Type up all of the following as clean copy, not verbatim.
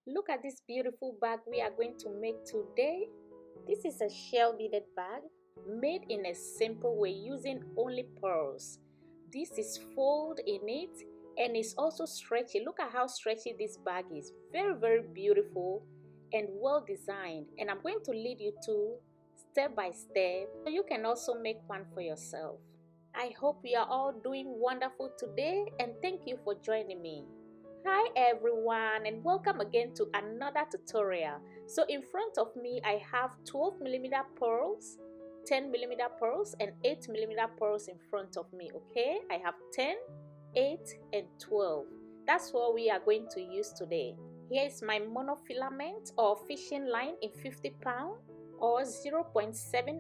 Look at this beautiful bag we are going to make today. This is a shell beaded bag made in a simple way using only pearls. This is fold in it and it's also stretchy. Look at how stretchy this bag is. Very beautiful and well designed, and I'm going to lead you to step by step so you can also make one for yourself. I hope you are all doing wonderful today, and thank you for joining me. Hi everyone, and welcome again to another tutorial. So in front of me I have 12mm pearls, 10mm pearls and 8mm pearls in front of me. Okay, I have 10, 8 and 12. That's what we are going to use today. Here is my monofilament or fishing line in 50 pound or 0.7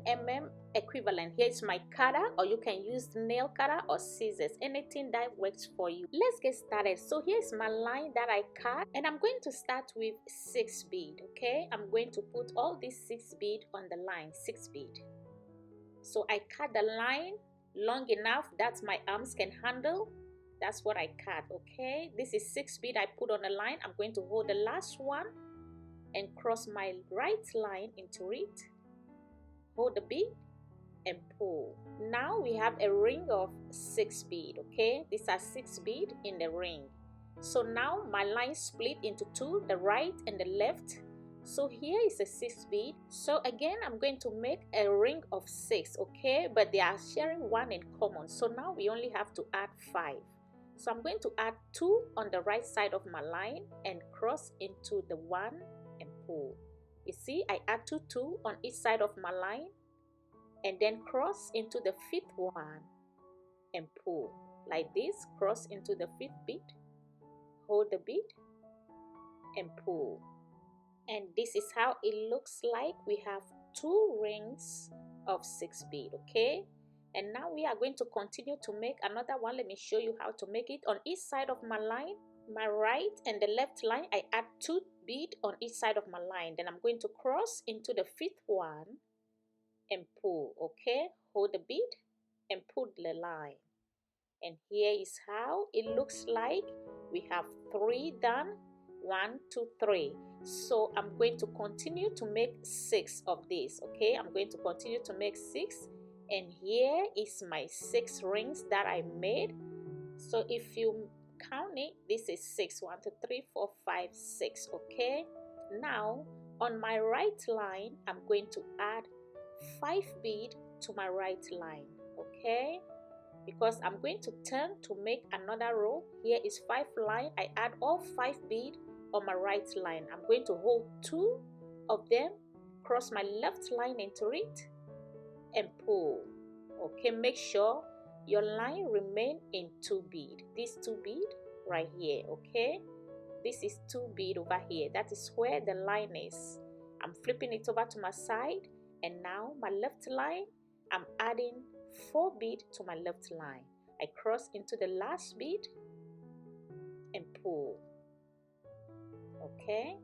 mm equivalent. Here is my cutter, or you can use nail cutter or scissors, anything that works for you. Let's get started. So here's my line that I cut, and I'm going to start with 6 bead. Okay, I'm going to put all these 6 bead on the line. 6 bead. So I cut the line long enough that my arms can handle. That's what I cut. Okay, this is 6 bead I put on the line. I'm going to hold the last one and cross my right line into it, hold the bead and pull. Now we have a ring of 6 bead. Okay, these are 6 bead in the ring. So now my line split into 2, the right and the left. So here is a 6 bead. So again I'm going to make a ring of 6. Okay, but they are sharing one in common. So now we only have to add 5. So I'm going to add 2 on the right side of my line and cross into the 1 and pull. You see, I add 2 on each side of my line and then cross into the 5th one and pull like this. Cross into the 5th bead, hold the bead and pull, and this is how it looks like. We have 2 rings of 6 bead. Okay, and now we are going to continue to make another one. Let me show you how to make it. On each side of my line, my right and the left line, I add 2 bead on each side of my line. Then I'm going to cross into the 5th one and pull. Okay, hold the bead and pull the line, and here is how it looks like. We have 3 done. 1 2 3. So I'm going to continue to make 6 of these. Okay, I'm going to continue to make 6, and here is my 6 rings that I made. So if you count it, this is 6. 1 2 3 4 5 6. Okay, now on my right line I'm going to add 5 bead to my right line. Okay, because I'm going to turn to make another row. Here is 5 line. I add all 5 bead on my right line. I'm going to hold 2 of them, cross my left line into it and pull. Okay, make sure your line remain in 2 bead. This 2 bead right here. Okay, this is 2 bead over here. That is where the line is. I'm flipping it over to my side, and now my left line, I'm adding 4 bead to my left line. I cross into the last bead and pull. Okay,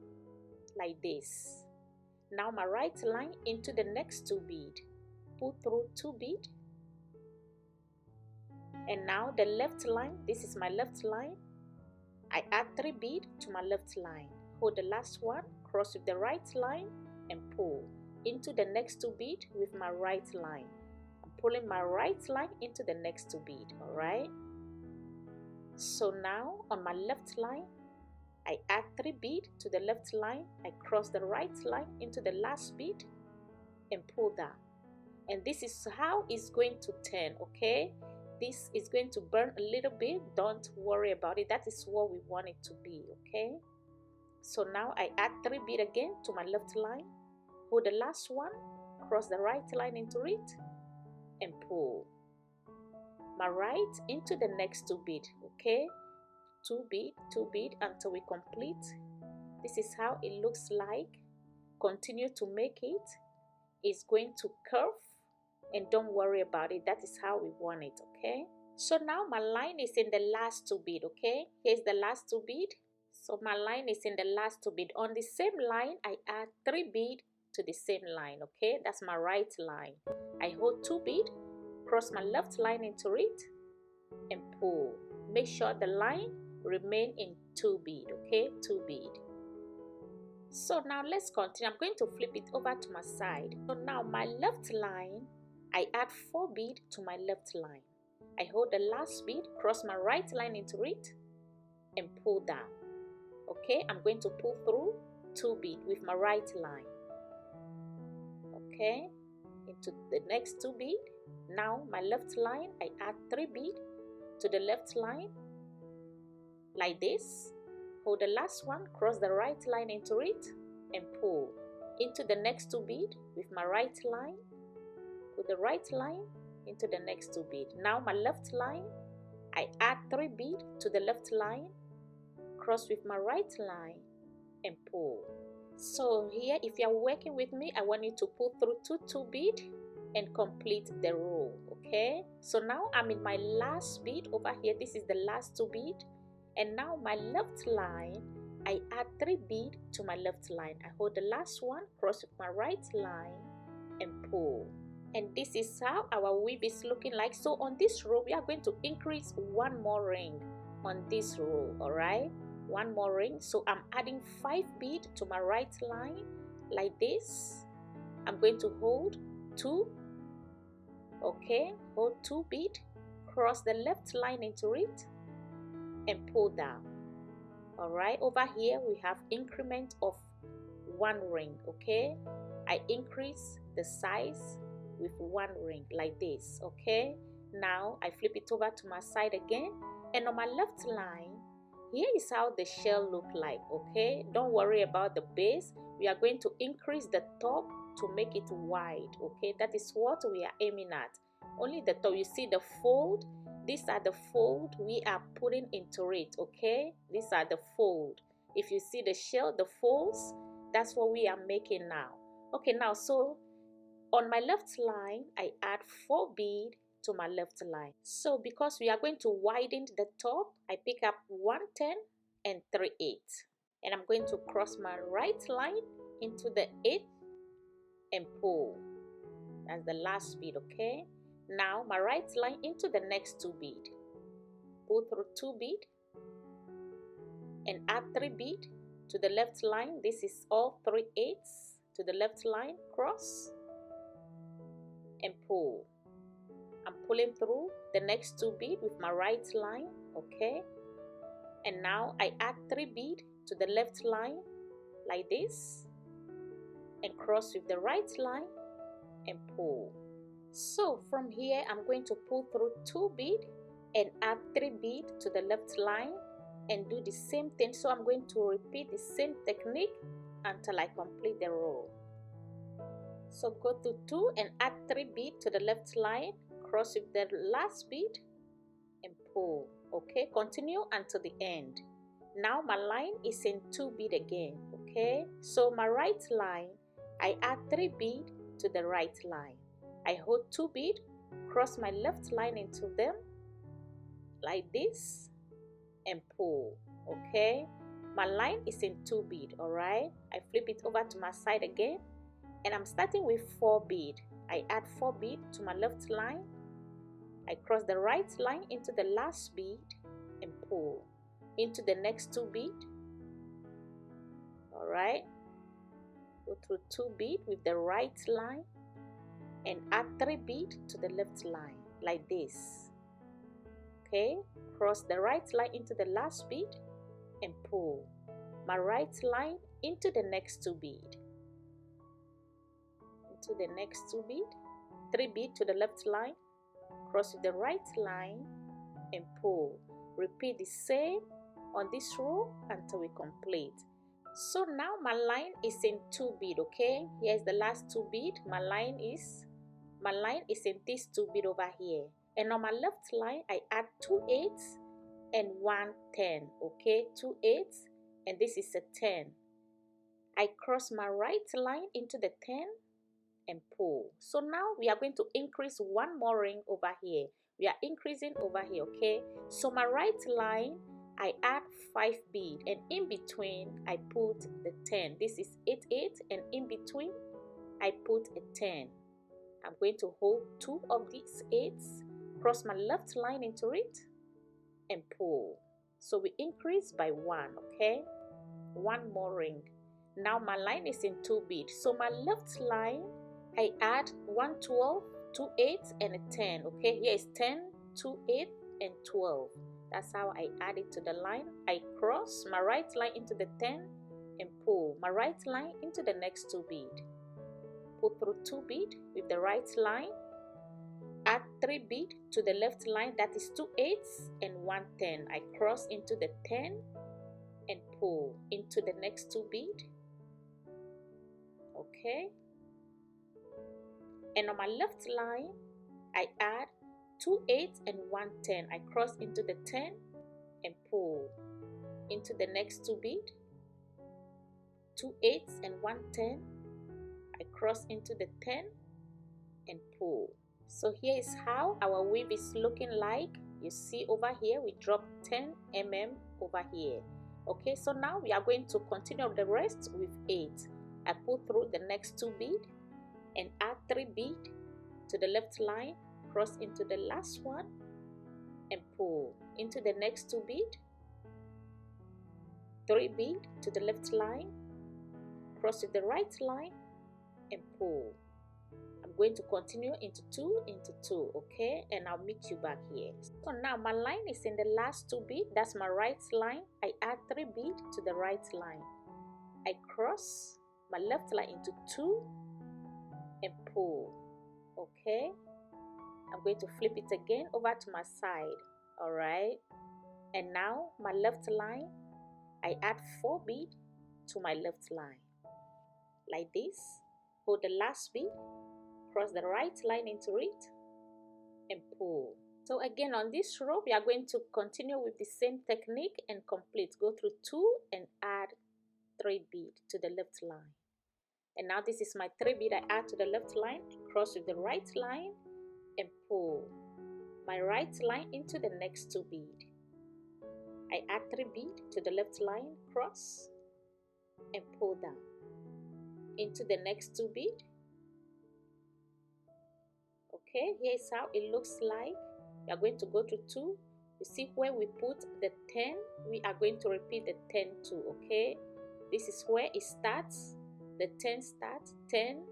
like this. Now my right line into the next 2 bead, pull through 2 bead, and now the left line, this is my left line, I add 3 bead to my left line, hold the last one, cross with the right line and pull into the next 2 bead with my right line. I'm pulling my right line into the next 2 bead. All right, so now on my left line I add 3 bead to the left line, I cross the right line into the last bead and pull that, and this is how it's going to turn. Okay, this is going to burn a little bit. Don't worry about it. That is what we want it to be. Okay, so now I add 3 bead again to my left line, hold the last one, cross the right line into it and pull my right into the next 2 bead. Okay, 2 bead, 2 bead until we complete. This is how it looks like. Continue to make it. It's going to curve, and don't worry about it. That is how we want it. Okay, so now my line is in the last 2 bead. Okay, here's the last 2 bead. So my line is in the last 2 bead. On the same line I add 3 bead to the same line. Okay, that's my right line. I hold 2 bead, cross my left line into it and pull. Make sure the line remain in 2 bead. Okay, 2 bead. So now let's continue. I'm going to flip it over to my side. So now my left line, I add 4 beads to my left line. I hold the last bead, cross my right line into it, and pull down. Okay, I'm going to pull through 2 beads with my right line. Okay, into the next 2 beads. Now my left line, I add 3 beads to the left line, like this. Hold the last one, cross the right line into it, and pull into the next 2 beads with my right line. Put the right line into the next 2 beads. Now my left line, I add 3 beads to the left line, cross with my right line, and pull. So here, if you are working with me, I want you to pull through 2 beads and complete the row. Okay, so now I'm in my last bead over here. This is the last 2 beads. And now my left line, I add 3 beads to my left line. I hold the last one, cross with my right line, and pull. And this is how our weave is looking like. So on this row, we are going to increase 1 more ring on this row. All right, 1 more ring. So I'm adding 5 beads to my right line, like this. I'm going to hold 2. Okay, hold 2 beads, cross the left line into it, and pull down. All right, over here we have increment of 1 ring. Okay, I increase the size with 1 ring, like this. Okay, now I flip it over to my side again, and on my left line, here is how the shell look like. Okay, don't worry about the base. We are going to increase the top to make it wide. Okay, that is what we are aiming at. Only the top. You see the fold? These are the fold we are putting into it. Okay, these are the fold. If you see the shell, the folds, that's what we are making now. Okay, now so on my left line, I add 4 beads to my left line. So because we are going to widen the top, I pick up 1/10 and 3/8, and I'm going to cross my right line into the 8 and pull. That's the last bead. Okay, now my right line into the next 2 beads. Pull through 2 beads and add 3 beads to the left line. This is all 3/8 to the left line, cross and pull. I'm pulling through the next 2 beads with my right line. Okay, and now I add 3 beads to the left line, like this, and cross with the right line and pull. So from here, I'm going to pull through 2 beads and add 3 beads to the left line and do the same thing. So I'm going to repeat the same technique until I complete the row. So go to 2 and add 3 beads to the left line, cross with the last bead and pull. Okay, continue until the end. Now my line is in 2 beads again. Okay, so my right line, I add 3 beads to the right line. I hold 2 beads, cross my left line into them, like this, and pull. Okay, my line is in 2 beads. All right, I flip it over to my side again, and I'm starting with 4 beads. I add 4 beads to my left line. I cross the right line into the last bead and pull into the next 2 beads. All right, go through 2 beads with the right line and add 3 beads to the left line, like this. Okay, cross the right line into the last bead and pull my right line into the next 2 beads. Into the next 2 beads, 3 beads to the left line, cross with the right line and pull. Repeat the same on this row until we complete. So now my line is in 2 beads. Okay, here's the last 2 beads. My line is in this 2 beads over here, and on my left line I add 2 8s and 1/10. Okay, 2 8s and this is a 10. I cross my right line into the 10 and pull. So now we are going to increase 1 more ring over here. We are increasing over here. Okay, so my right line, I add 5 beads, and in between I put the 10. This is 8 8, and in between I put a 10. I'm going to hold 2 of these 8s, cross my left line into it and pull. So we increase by 1. Okay, 1 more ring. Now my line is in 2 beads. So my left line, I add 1 12, 2 8 and a 10. Okay, here is 10, 2 8 and 12. That's how I add it to the line. I cross my right line into the 10 and pull my right line into the next 2 bead. Pull through 2 bead with the right line. Add 3 bead to the left line, that is 2 8s and 1 10. I cross into the 10 and pull into the next 2 bead. Okay, and on my left line I add 2 8 and 1 10. I cross into the 10 and pull into the next 2 bead. 2 8s and 1 10. I cross into the 10 and pull. So here is how our weave is looking like. You see over here we dropped 10 mm over here. Okay, so now we are going to continue the rest with 8. I pull through the next 2 bead and add 3 bead to the left line, cross into the last one and pull into the next 2 bead. 3 bead to the left line, cross with the right line and pull. I'm going to continue into 2 into 2, okay, and I'll meet you back here. So now my line is in the last 2 bead. That's my right line. I add 3 bead to the right line. I cross my left line into 2 and pull. Okay, I'm going to flip it again over to my side. All right, and now my left line, I add 4 bead to my left line like this. Hold the last bead, cross the right line into it and pull. So again on this row we are going to continue with the same technique and complete. Go through 2 and add 3 bead to the left line. And now this is my 3 bead I add to the left line, cross with the right line and pull my right line into the next 2 bead. I add 3 bead to the left line, cross and pull down into the next 2 bead. Okay, here's how it looks like. We are going to go to 2. You see where we put the 10, we are going to repeat the 10 too. Okay, this is where it starts. The 10 starts, 10,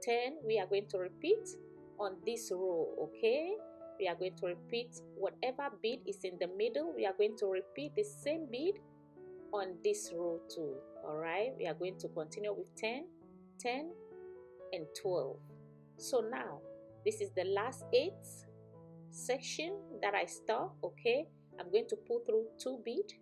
10. We are going to repeat on this row. Okay, we are going to repeat whatever bead is in the middle. We are going to repeat the same bead on this row too. All right, we are going to continue with 10, 10 and 12. So now this is the last 8th section that I stop. Okay, I'm going to pull through 2 bead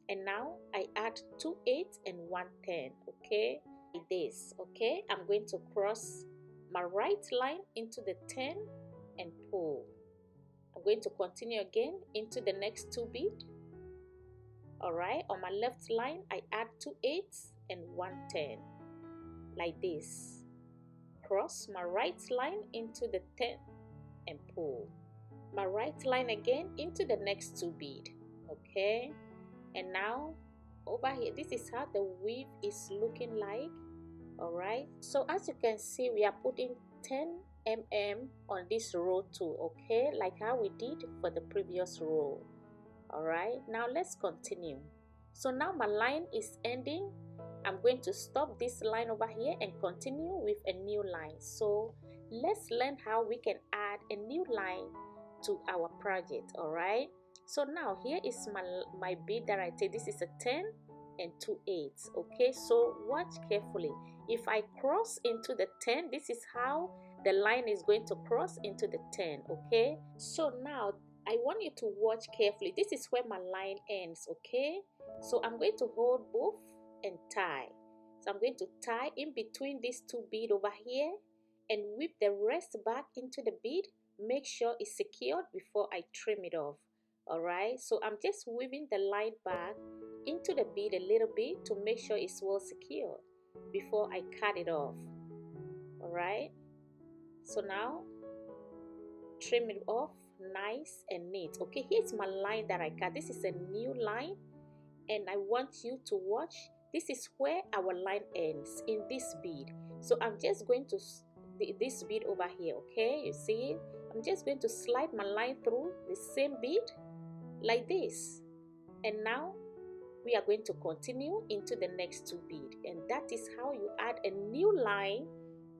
and now I add 2 8 and 1 10. Okay, like this. Okay, I'm going to cross my right line into the 10 and pull. I'm going to continue again into the next 2 bead. All right, on my left line I add 2 8s and 1 10 like this. Cross my right line into the 10 and pull. My right line again into the next 2 bead. Okay, and now over here this is how the weave is looking like. All right, so as you can see we are putting 10 mm on this row too. Okay, like how we did for the previous row. All right, now let's continue. So now my line is ending. I'm going to stop this line over here and continue with a new line. So let's learn how we can add a new line to our project. All right, so now here is my bead that I take. This is a 10 and 2 8s. Okay, so watch carefully. If I cross into the 10, this is how the line is going to cross into the 10. Okay, so now I want you to watch carefully. This is where my line ends. Okay, so I'm going to hold both and tie. So I'm going to tie in between these 2 beads over here and whip the rest back into the bead. Make sure it's secured before I trim it off. All right, so I'm just weaving the line back into the bead a little bit to make sure it's well secured before I cut it off. All right, so now trim it off nice and neat. Okay, here's my line that I cut. This is a new line and I want you to watch. This is where our line ends, in this bead. So I'm just going to this bead over here. Okay, you see it? I'm just going to slide my line through the same bead like this, and now we are going to continue into the next 2 beads, and that is how you add a new line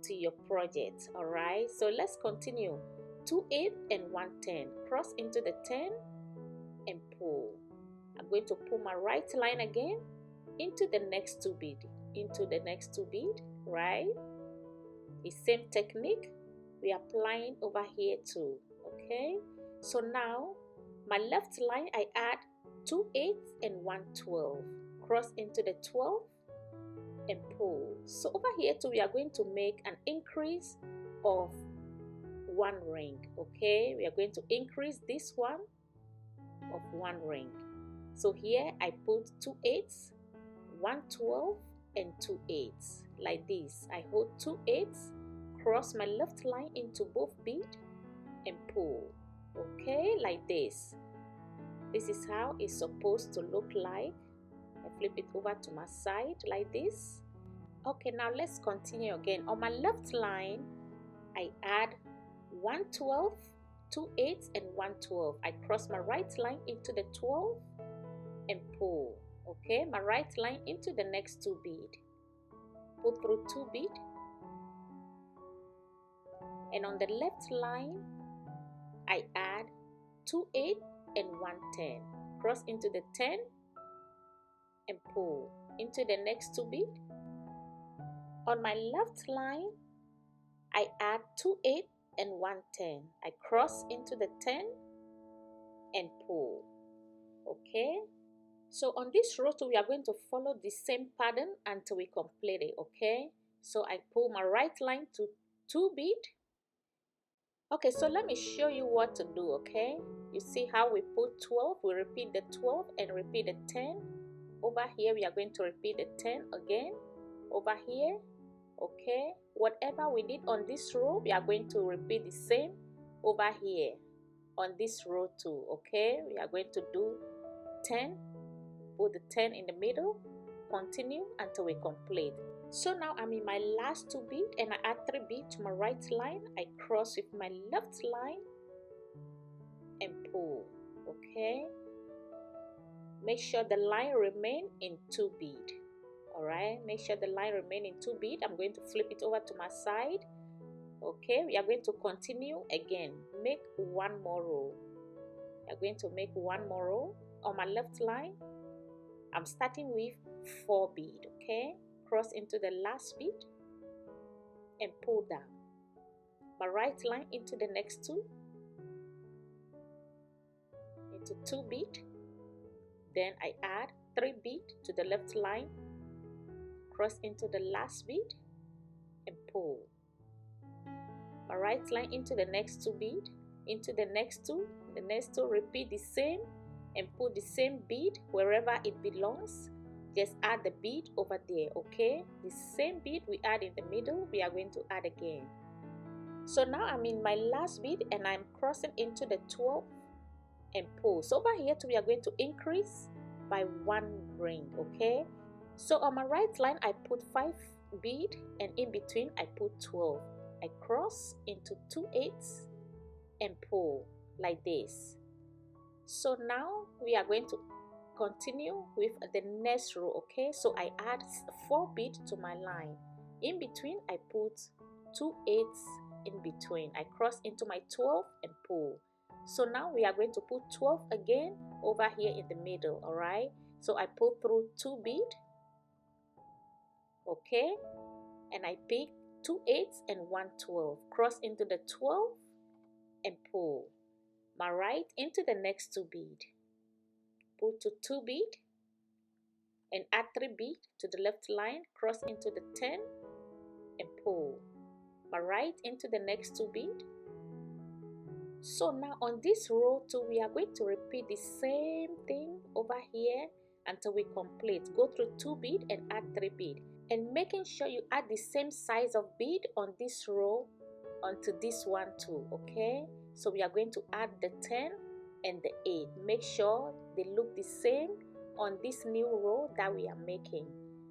to your project. All right, so let's continue. 2 8 and 1 10, cross into the 10 and pull. I'm going to pull my right line again into the next 2 bead, right? The same technique we are applying over here too. Okay, so now my left line, I add 2 8 and 1 12, cross into the 12 and pull. So over here too, we are going to make an increase of 1 ring. Okay, we are going to increase this one of 1 ring. So here I put 2 8s, 1 12 and 2 8s like this. I hold 2 8s, cross my left line into both bead and pull. Okay, like this. This is how it's supposed to look like. I flip it over to my side like this. Okay, now let's continue again. On my left line, I add 1 12, 2 8s and 1 12. I cross my right line into the 12 and pull. Okay, my right line into the next 2 bead. Pull through 2 bead. And on the left line, I add 2 8 and 1 10. Cross into the 10 and pull into the next 2 bead. On my left line, I add 2 8 and 1 10. I cross into the 10 and pull. Okay, so on this row too, we are going to follow the same pattern until we complete it. Okay, so I pull my right line to 2 bead. Okay, so let me show you what to do. Okay, you see how we put 12, we repeat the 12 and repeat the 10. Over here we are going to repeat the 10 again over here. Okay, whatever we did on this row, we are going to repeat the same over here on this row too. Okay, we are going to do 10, put the 10 in the middle, continue until we complete. So now I'm in my last 2 bead and I add 3 bead to my right line. I cross with my left line and pull. Okay, make sure the line remain in 2 bead. All right, make sure the line remain in 2 bead. I'm going to flip it over to my side. Okay, we are going to continue again. Make 1 more row. We are going to make 1 more row. On my left line, I'm starting with 4 bead. Okay, cross into the last bead and pull down. My right line into the next 2, into 2 bead. Then I add 3 bead to the left line, cross into the last bead and pull. My right line into the next 2 bead, into the next 2, the next 2, repeat the same and put the same bead wherever it belongs. Just add the bead over there. Okay, the same bead we add in the middle, we are going to add again. So now I'm in my last bead and I'm crossing into the 12 and pull. So over here too, we are going to increase by 1 ring. Okay, so on my right line I put 5 bead and in between I put 12. I cross into 2 8s and pull like this. So now we are going to continue with the next row. Okay, so I add 4 bead to my line. In between I put 2 8s in between. I cross into my 12 and pull. So now we are going to put 12 again over here in the middle. All right, so I pull through 2 bead. Okay, and I pick 2 8s and 1 12, cross into the 12 and pull. My right into the next 2 bead, pull to 2 bead and add 3 bead to the left line, cross into the 10 and pull. My right into the next 2 bead. So now on this row too, we are going to repeat the same thing over here until we complete. Go through 2 bead and add 3 bead, and making sure you add the same size of bead on this row onto this one too. Okay, so we are going to add the 10 and the 8. Make sure they look the same on this new row that we are making.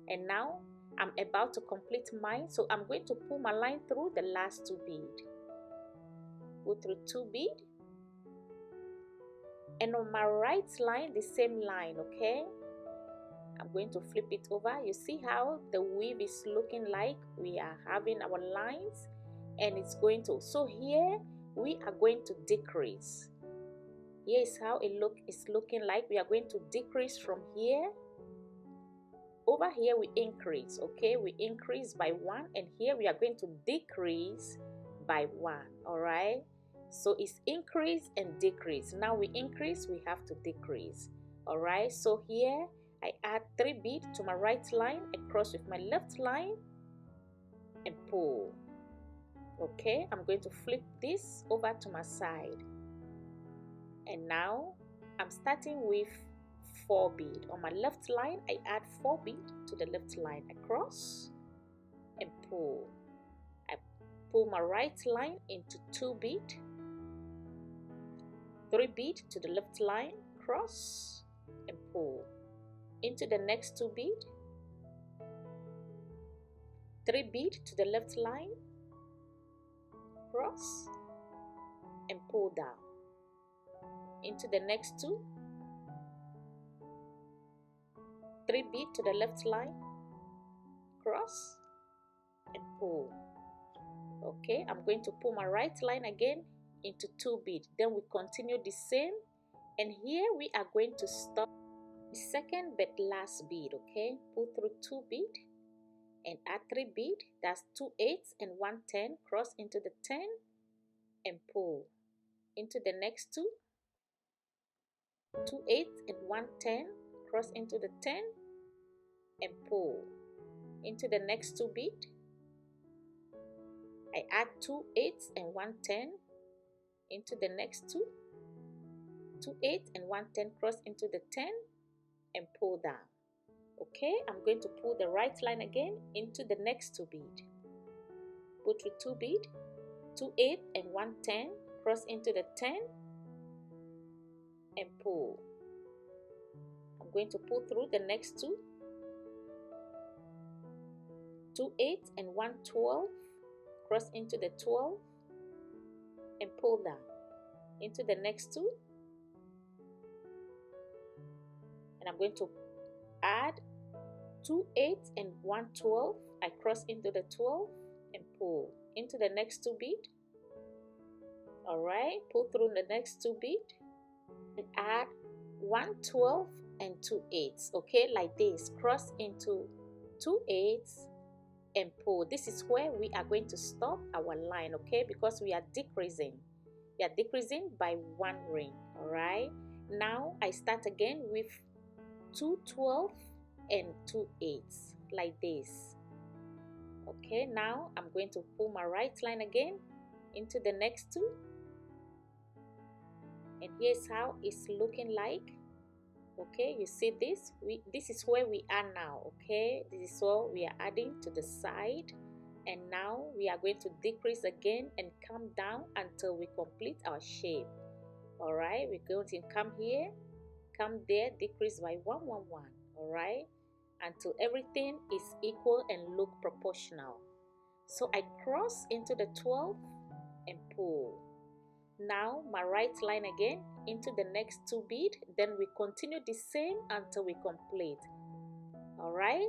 And now I'm about to complete mine, so I'm going to pull my line through the last 2 bead. Go through 2 bead, and on my right line the same line. Okay, I'm going to flip it over. You see how the weave is looking like? We are having our lines, and it's going to, so here we are going to decrease. Here is how it's looking like. We are going to decrease from here. Over here we increase, okay? We increase by 1, and here we are going to decrease by 1, all right? So it's increase and decrease. Now we increase, we have to decrease, all right? So here I add 3 beads to my right line, I cross with my left line and pull. Okay, I'm going to flip this over to my side, and now I'm starting with 4 beads. On my left line, I add 4 beads to the left line, across and pull. I pull my right line into 2 beads, 3 beads to the left line, cross and pull. Into the next 2 beads, 3 beads to the left line, cross and pull down. Into the next 2, 3 beads to the left line, cross and pull. Okay, I'm going to pull my right line again into 2 beads. Then we continue the same, and here we are going to stop the second but last bead. Okay, pull through 2 beads and add 3 beads. That's 2 8s and 1 10. Cross into the 10 and pull. Into the next 2, 2 8s and 1 10. Cross into the 10 and pull. Into the next 2 beads, I add 2 8s and 1 10. Into the next 2, 2 8 and 1 10. Cross into the 10 and pull down. Okay, I'm going to pull the right line again into the next 2 beads. Pull through 2 beads, 2 8 and 1 10. Cross into the 10 and pull. I'm going to pull through the next 2, 2 8 and 1 12. Cross into the 12 and pull down. Into the next 2, and I'm going to add 2 8s and 1 12. I cross into the 12 and pull. Into the next 2 beads. All right, pull through the next 2 beads and add 1 12 and 2 8s. Okay, like this. Cross into 2 8s and pull. This is where we are going to stop our line, okay, because we are decreasing. We are decreasing by 1 ring. All right, now I start again with 2 12 and 2 8s, like this. Okay, now I'm going to pull my right line again into the next 2, and here's how it's looking like. Okay, you see this? This is where we are now. Okay, this is what we are adding to the side, and now we are going to decrease again and come down until we complete our shape. All right, we're going to come here, come there, decrease by 1 1 1. All right, until everything is equal and look proportional. So I cross into the 12 and pull. Now my right line again into the next 2 beads, then we continue the same until we complete. All right,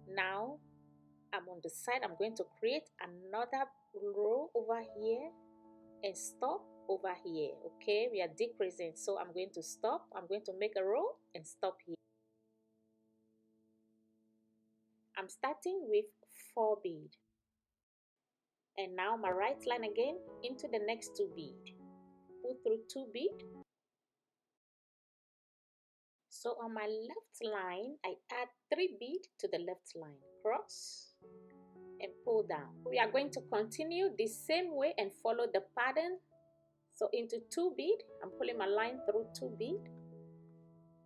now I'm on the side. I'm going to create another row over here and stop over here. Okay, we are decreasing, so I'm going to stop. I'm going to make a row and stop here. I'm starting with 4 beads, and now my right line again into the next 2 beads. Pull through 2 beads. So on my left line, I add 3 beads to the left line, cross and pull down. We are going to continue the same way and follow the pattern. So into 2 beads, I'm pulling my line through 2 beads,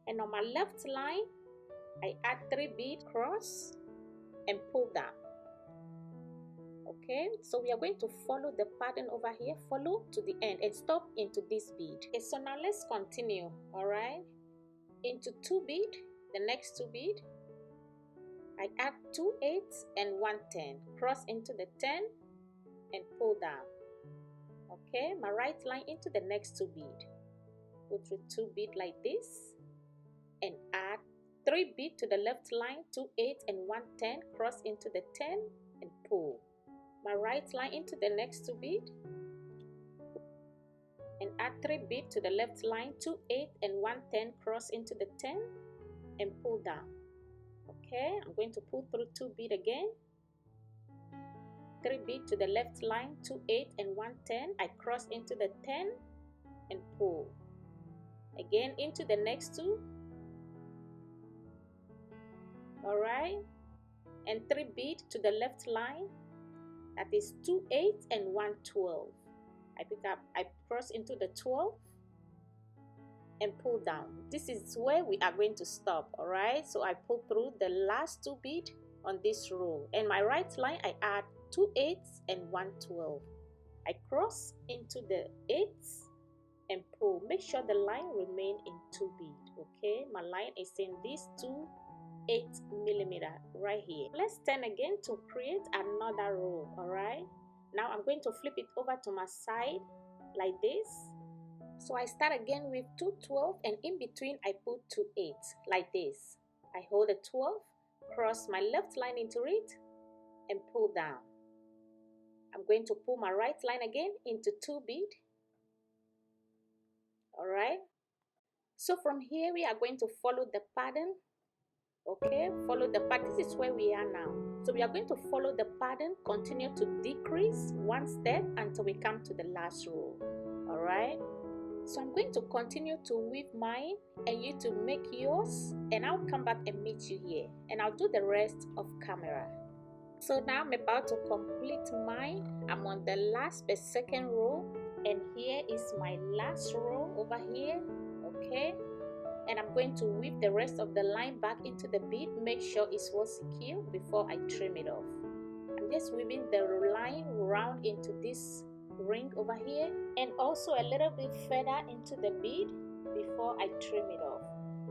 and on my left line, I add 3 beads, cross and pull down. Okay, so we are going to follow the pattern over here, follow to the end and stop into this bead. Okay, so now let's continue. All right, into 2 beads, the next 2 beads, I add 2 8s and 1 10, cross into the 10 and pull down. Okay, my right line into the next 2 beads, go through 2 beads like this and add 3 bead to the left line, 2 8 and 1 10, cross into the 10 and pull. My right line into the next 2 bead and add 3 bead to the left line, 2 8 and 1 10, cross into the 10 and pull down. Okay, I'm going to pull through 2 bead again, 3 bead to the left line, 2 8 and 1 10, I cross into the 10 and pull again into the next 2. All right, and 3 bead to the left line, that is 2 8 and 1 12. I cross into the 12 and pull down. This is where we are going to stop. All right, so I pull through the last 2 bead on this row, and my right line I add 2 8s and 1 12. I cross into the 8s and pull. Make sure the line remain in 2 bead. Okay, my line is in this 2 8mm right here. Let's turn again to create another row. All right, now I'm going to flip it over to my side like this. So I start again with 2 12 and in between I put 2 8 like this. I hold a 12, cross my left line into it and pull down. I'm going to pull my right line again into 2 bead. All right, so from here we are going to follow the pattern. Okay, follow the pattern. This is where we are now. So we are going to follow the pattern, continue to decrease 1 step until we come to the last row. All right, so I'm going to continue to weave mine and you to make yours, and I'll come back and meet you here and I'll do the rest of camera. So now I'm about to complete mine. I'm on the last but second row, and here is my last row over here. Okay, and I'm going to weave the rest of the line back into the bead. Make sure it's well secure before I trim it off. I'm just weaving the line round into this ring over here and also a little bit further into the bead before I trim it off.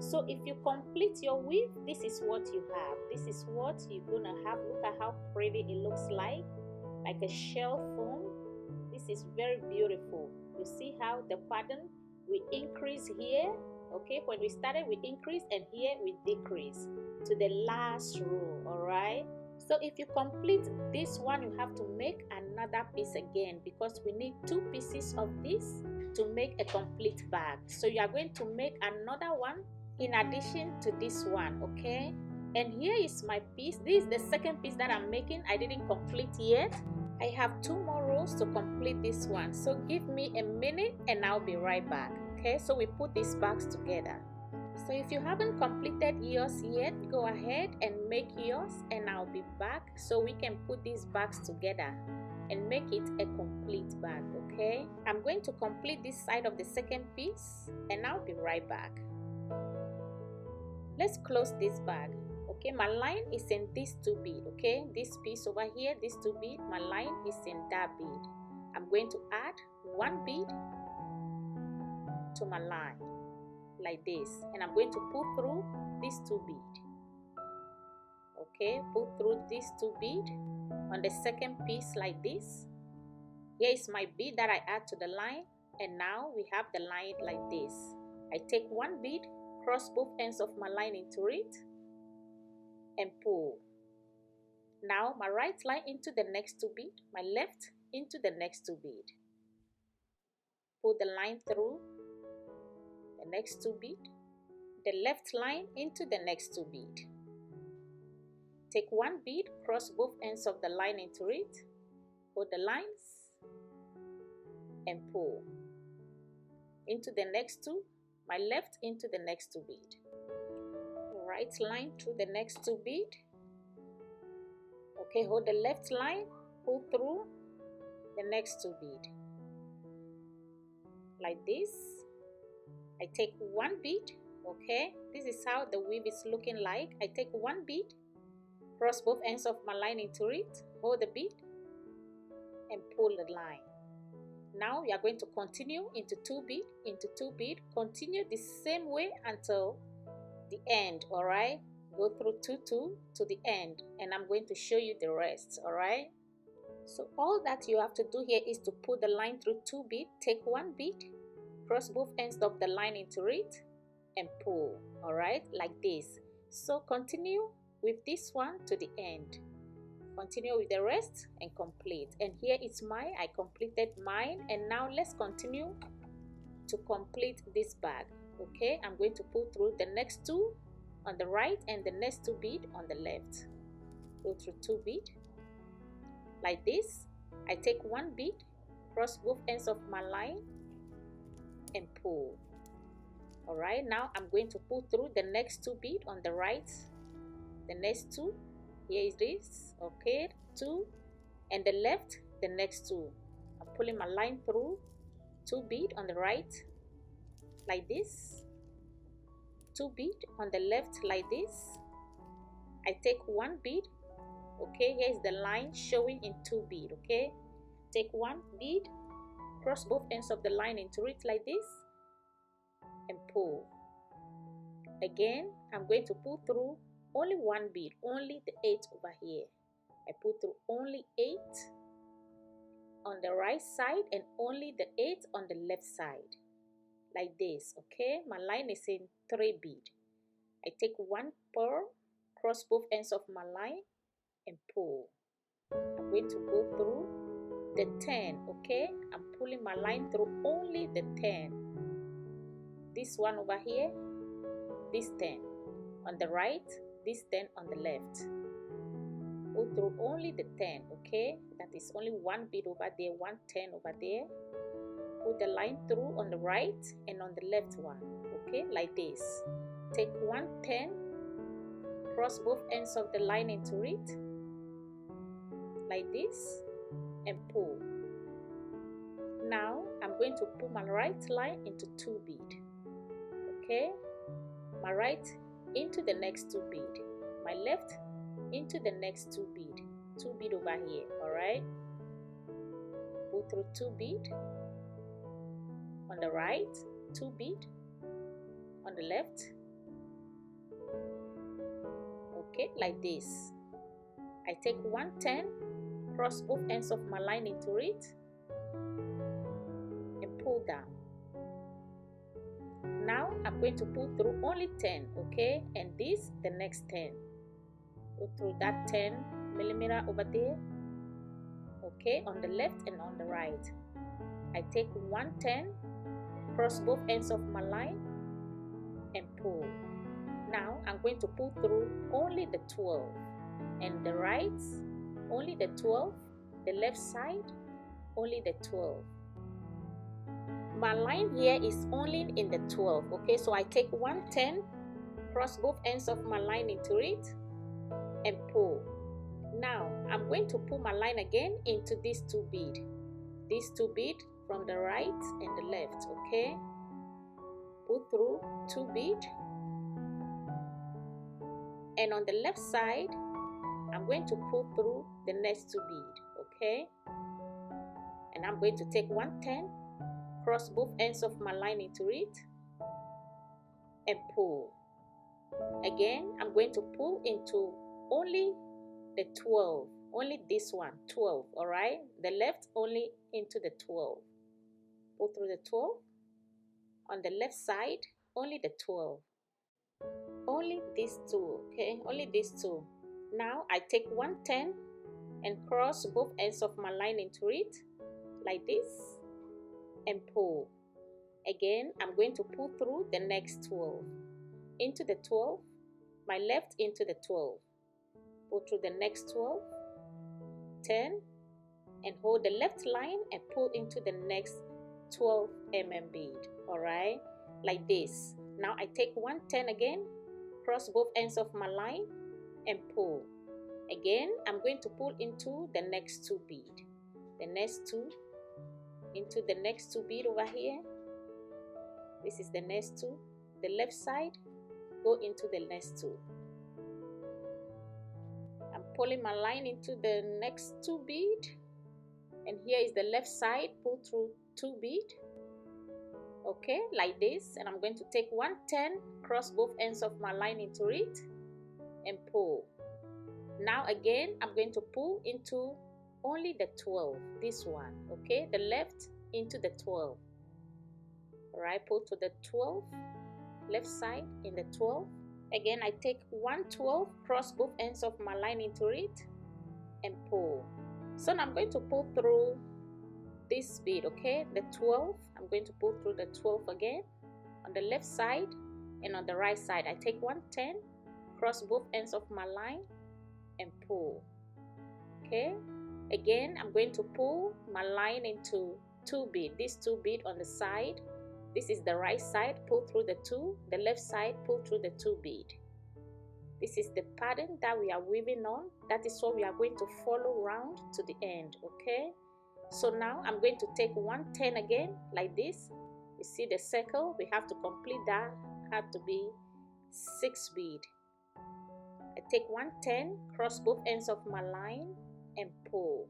So if you complete your weave, this is what you have. This is what you're gonna have. Look at how pretty it looks like a shell foam. This is very beautiful. You see how the pattern we increase here. Okay, when we started we increase and here we decrease to the last row. All right, so if you complete this one, you have to make another piece again because we need 2 pieces of this to make a complete bag. So you are going to make another one in addition to this one. Okay, and here is my piece. This is the second piece that I'm making. I didn't complete yet. I have 2 more rows to complete this one, so give me a minute and I'll be right back. Okay, so we put these bags together. So if you haven't completed yours yet, go ahead and make yours and I'll be back so we can put these bags together and make it a complete bag. Okay, I'm going to complete this side of the second piece and I'll be right back. Let's close this bag. Okay, my line is in this 2 bead. Okay, this piece over here, this 2 bead, my line is in that bead. I'm going to add 1 bead to my line like this, and I'm going to pull through this 2 bead. Okay, pull through this 2 bead on the second piece like this. Here is my bead that I add to the line, and now we have the line like this. I take 1 bead, cross both ends of my line into it and pull. Now my right line into the next 2 bead, my left into the next 2 bead. Pull the line through the next 2 bead, the left line into the next 2 bead. Take 1 bead, cross both ends of the line into it, hold the lines and pull into the next 2, my left into the next 2 bead. Right line through the next 2 bead. Okay, hold the left line, pull through the next 2 bead like this. I take 1 bead. Okay, this is how the weave is looking like. I take 1 bead, cross both ends of my line into it, hold the bead and pull the line. Now we are going to continue into 2 bead, into 2 bead, continue the same way until the end. All right, go through 2 2 to the end, and I'm going to show you the rest. All right, so all that you have to do here is to pull the line through 2 bead, take 1 bead, cross both ends of the line into it and pull. All right, like this. So continue with this one to the end. Continue with the rest and complete. And here is mine. I completed mine, and now let's continue to complete this bag. Okay, I'm going to pull through the next two on the right and the next two bead on the left. Go through two bead like this. I take one bead, cross both ends of my line and pull. All right, now I'm going to pull through the next two bead on the right, the next two. Here is this. Okay, two, and the left, the next two. I'm pulling my line through two bead on the right like this, two bead on the left like this. I take one bead. Okay, here's the line showing in two bead. Okay, take one bead, cross both ends of the line into it like this and pull. Again, I'm going to pull through only one bead, only the 8 over here. I pull through only 8 on the right side and only the 8 on the left side like this. Okay, my line is in 3 bead. I take one pearl, cross both ends of my line and pull. I'm going to go through the 10. Okay, I'm pulling my line through only the 10. This one over here, this 10 on the right, this 10 on the left. Go through only the 10. Okay, that is only one bead over there, one 10 over there. Put the line through on the right and on the left one. Okay, like this. Take one 10, cross both ends of the line into it like this and pull. Now I'm going to pull my right line into 2 bead. Okay, my right into the next 2 bead, my left into the next 2 bead, 2 bead over here. All right, pull through 2 bead on the right, 2 bead on the left. Okay, like this. I take one 10, cross both ends of my line into it and pull down. Now I'm going to pull through only 10. Okay, and this the next 10. Go through that 10 millimeter over there. Okay, on the left and on the right. I take one 10, cross both ends of my line and pull. Now I'm going to pull through only the 12, and the right only the 12, the left side only the 12. My line here is only in the 12. Okay, so I take one 10, cross both ends of my line into it and pull. Now I'm going to pull my line again into these 2 bead, these 2 bead from the right and the left. Okay, pull through 2 bead, and on the left side I'm going to pull through the next 2 bead. Okay, and I'm going to take one 10, cross both ends of my line into it and pull. Again, I'm going to pull into only the 12, only this one 12. All right, the left only into the 12. Pull through the 12 on the left side, only the 12, only these 2. Okay, only these 2. Now I take one 10 and cross both ends of my line into it like this and pull. Again, I'm going to pull through the next 12 into the 12, my left into the 12. Pull through the next 12, 10, and hold the left line and pull into the next 12 bead. All right, like this. Now I take one 10 again, cross both ends of my line and pull. Again, I'm going to pull into the next 2 bead, the next 2, into the next 2 bead over here. This is the next 2, the left side, go into the next 2. I'm pulling my line into the next 2 bead, and here is the left side, pull through 2 bead. Okay, like this. And I'm going to take one 10, cross both ends of my line into it and pull. Now again, I'm going to pull into only the 12, this one. Okay, the left into the 12. All right, pull to the 12, left side in the 12 Again, I take 1/12, cross both ends of my line into it and pull. So now I'm going to pull through this bead, okay, the 12. I'm going to pull through the 12 again on the left side and on the right side. I take 1/10, cross both ends of my line and pull. Okay, again I'm going to pull my line into 2 bead, this 2 bead on the side. This is the right side, pull through the 2, the left side, pull through the 2 bead. This is the pattern that we are weaving on. That is what we are going to follow round to the end. Okay, so now I'm going to take 1/10 again, like this. You see the circle, we have to complete that, have to be 6 bead. I take 1/10, cross both ends of my line and pull.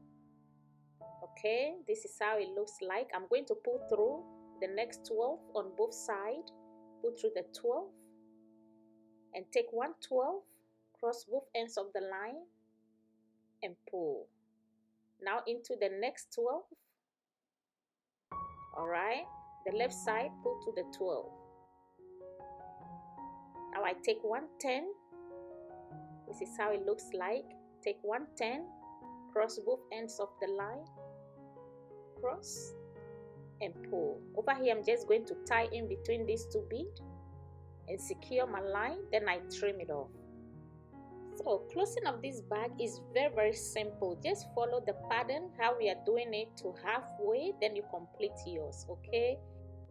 Okay, this is how it looks like. I'm going to pull through the next 12 on both sides, pull through the 12 and take 1/12, cross both ends of the line and pull. Now into the next 12. All right, the left side, pull to the 12. Now I take 1/10. This is how it looks like. Take 1/10, cross both ends of the line, cross and pull. Over here I'm just going to tie in between these 2 beads and secure my line, then I trim it off. So closing of this bag is very simple. Just follow the pattern how we are doing it to halfway, then you complete yours. Okay,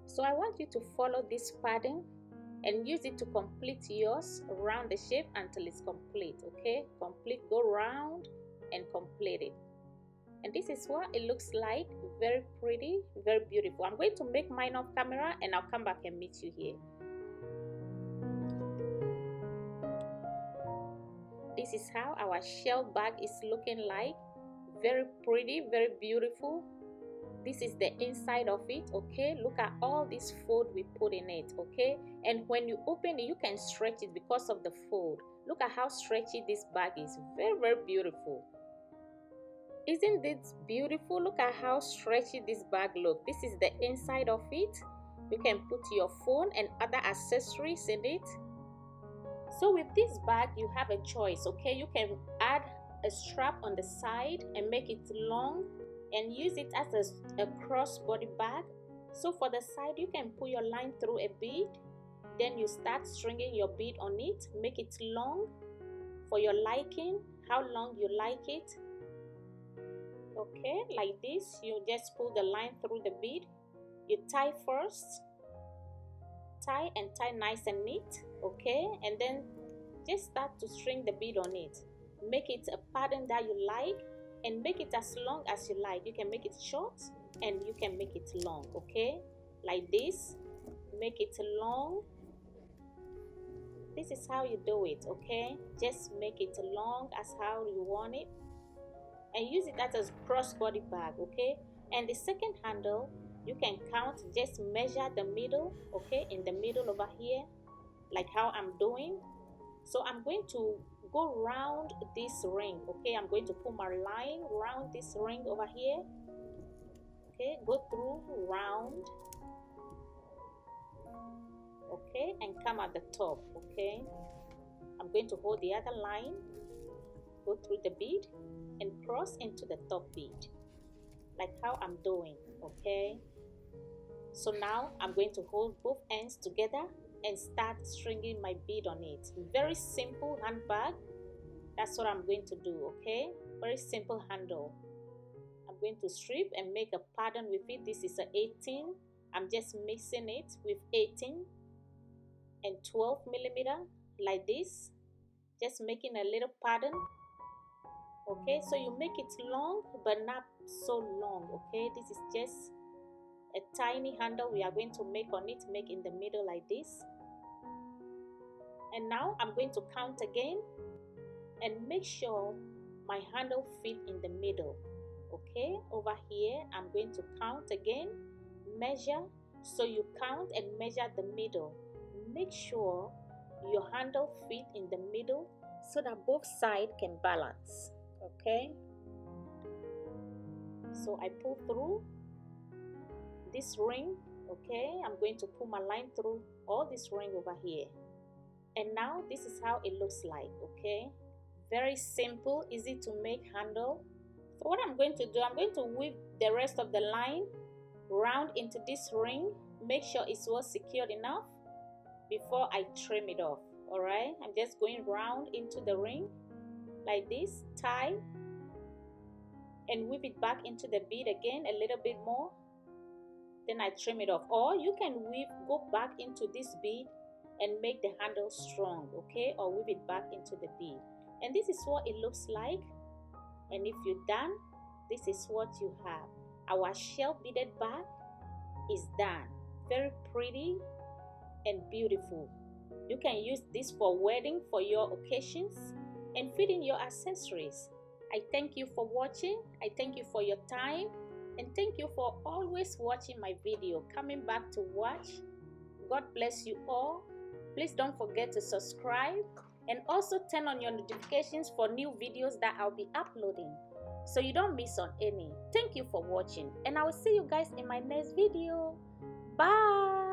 so I want you to follow this pattern and use it to complete yours around the shape until it's complete. Okay, complete, go round and complete it. And this is what it looks like. Very pretty, very beautiful. I'm going to make mine off camera and I'll come back and meet you here. This is how our shell bag is looking like. Very pretty, very beautiful. This is the inside of it. Okay, look at all this fold we put in it. Okay, and when you open it, you can stretch it because of the fold. Look at how stretchy this bag is. Very beautiful. Isn't this beautiful? Look at how stretchy this bag looks. This is the inside of it. You can put your phone and other accessories in it. So with this bag, you have a choice. Okay, you can add a strap on the side and make it long and use it as a crossbody bag. So for the side, you can pull your line through a bead, then you start stringing your bead on it. Make it long for your liking, how long you like it. Okay, like this. You just pull the line through the bead. You tie first, tie and tie nice and neat. Okay, and then just start to string the bead on it. Make it a pattern that you like and make it as long as you like. You can make it short and you can make it long. Okay, like this. Make it long. This is how you do it. Okay, just make it long as how you want it and use it as a crossbody bag. Okay, and the second handle, you can count, just measure the middle. Okay, in the middle over here, like how I'm doing. So I'm going to go round this ring. Okay, I'm going to put my line round this ring over here. Okay, go through round. Okay, and come at the top. Okay, I'm going to hold the other line, go through the bead and cross into the top bead, like how I'm doing. Okay, so now I'm going to hold both ends together and start stringing my bead on it. Very simple handbag. That's what I'm going to do. Okay, very simple handle. I'm going to strip and make a pattern with it. This is a 18. I'm just mixing it with 18 and 12 millimeter, like this, just making a little pattern. Okay, so you make it long but not so long. Okay, this is just a tiny handle we are going to make on it. Make in the middle like this. And now I'm going to count again and make sure my handle fit in the middle. Okay, over here I'm going to count again, measure. So you count and measure the middle. Make sure your handle fit in the middle so that both sides can balance. Okay, so I pull through this ring. Okay, I'm going to pull my line through all this ring over here. And now this is how it looks like. Okay, very simple, easy to make handle. So what I'm going to do, I'm going to weave the rest of the line round into this ring. Make sure it's well secured enough before I trim it off. All right, I'm just going round into the ring like this, tie and weave it back into the bead again a little bit more, then I trim it off. Or you can go back into this bead and make the handle strong, okay, or weave it back into the bead. And this is what it looks like. And if you're done, this is what you have. Our shell beaded bag is done. Very pretty and beautiful. You can use this for wedding, for your occasions, and fit in your accessories. I thank you for watching. I thank you for your time, and thank you for always watching my video, coming back to watch. God bless you all. Please don't forget to subscribe and also turn on your notifications for new videos that I'll be uploading so you don't miss on any. Thank you for watching, and I will see you guys in my next video. Bye.